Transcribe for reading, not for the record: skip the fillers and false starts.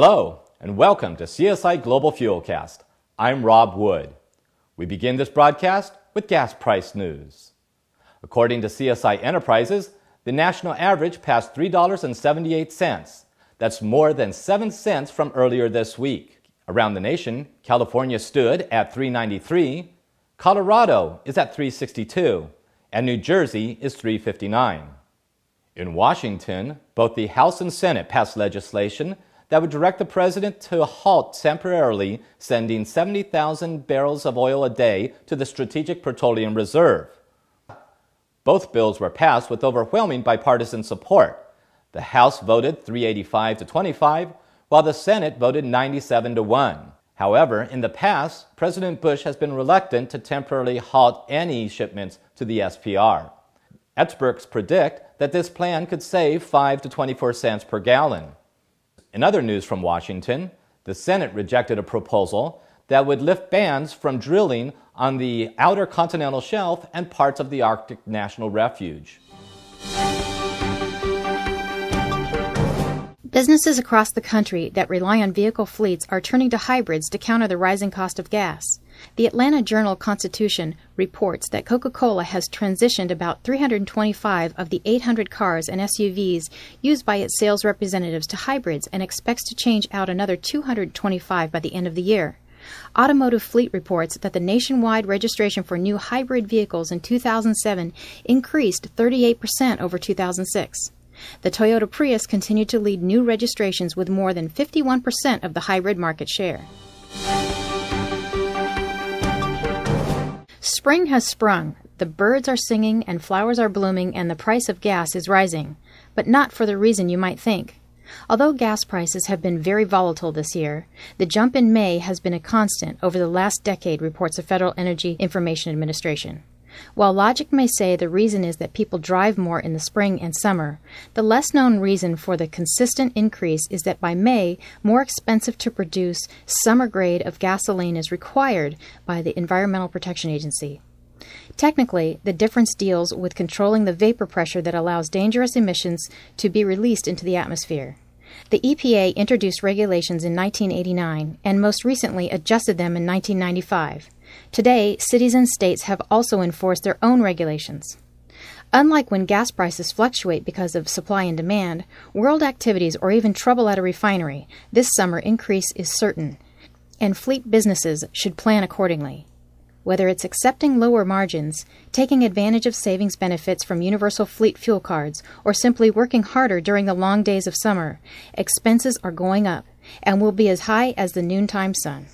Hello, and welcome to CSI Global Fuelcast. I'm Rob Wood. We begin this broadcast with gas price news. According to CSI Enterprises, the national average passed $3.78. That's more than 7 cents from earlier this week. Around the nation, California stood at $3.93, Colorado is at $3.62, and New Jersey is $3.59. In Washington, both the House and Senate passed legislation that would direct the president to halt temporarily sending 70,000 barrels of oil a day to the Strategic Petroleum Reserve. Both bills were passed with overwhelming bipartisan support. The House voted 385 to 25, while the Senate voted 97 to 1. However, in the past, President Bush has been reluctant to temporarily halt any shipments to the SPR. Experts predict that this plan could save 5 to 24 cents per gallon. In other news from Washington, the Senate rejected a proposal that would lift bans from drilling on the outer continental shelf and parts of the Arctic National Refuge. Businesses across the country that rely on vehicle fleets are turning to hybrids to counter the rising cost of gas. The Atlanta Journal-Constitution reports that Coca-Cola has transitioned about 325 of the 800 cars and SUVs used by its sales representatives to hybrids and expects to change out another 225 by the end of the year. Automotive Fleet reports that the nationwide registration for new hybrid vehicles in 2007 increased 38% over 2006. The Toyota Prius continued to lead new registrations with more than 51% of the hybrid market share. Spring has sprung. The birds are singing and flowers are blooming and the price of gas is rising, but not for the reason you might think. Although gas prices have been very volatile this year, the jump in May has been a constant over the last decade, reports the Federal Energy Information Administration. While logic may say the reason is that people drive more in the spring and summer, the less-known reason for the consistent increase is that by May, more expensive to produce summer grade of gasoline is required by the Environmental Protection Agency. Technically, the difference deals with controlling the vapor pressure that allows dangerous emissions to be released into the atmosphere. The EPA introduced regulations in 1989 and most recently adjusted them in 1995. Today, cities and states have also enforced their own regulations. Unlike when gas prices fluctuate because of supply and demand, world activities or even trouble at a refinery, this summer increase is certain, and fleet businesses should plan accordingly. Whether it's accepting lower margins, taking advantage of savings benefits from universal fleet fuel cards, or simply working harder during the long days of summer, expenses are going up and will be as high as the noontime sun.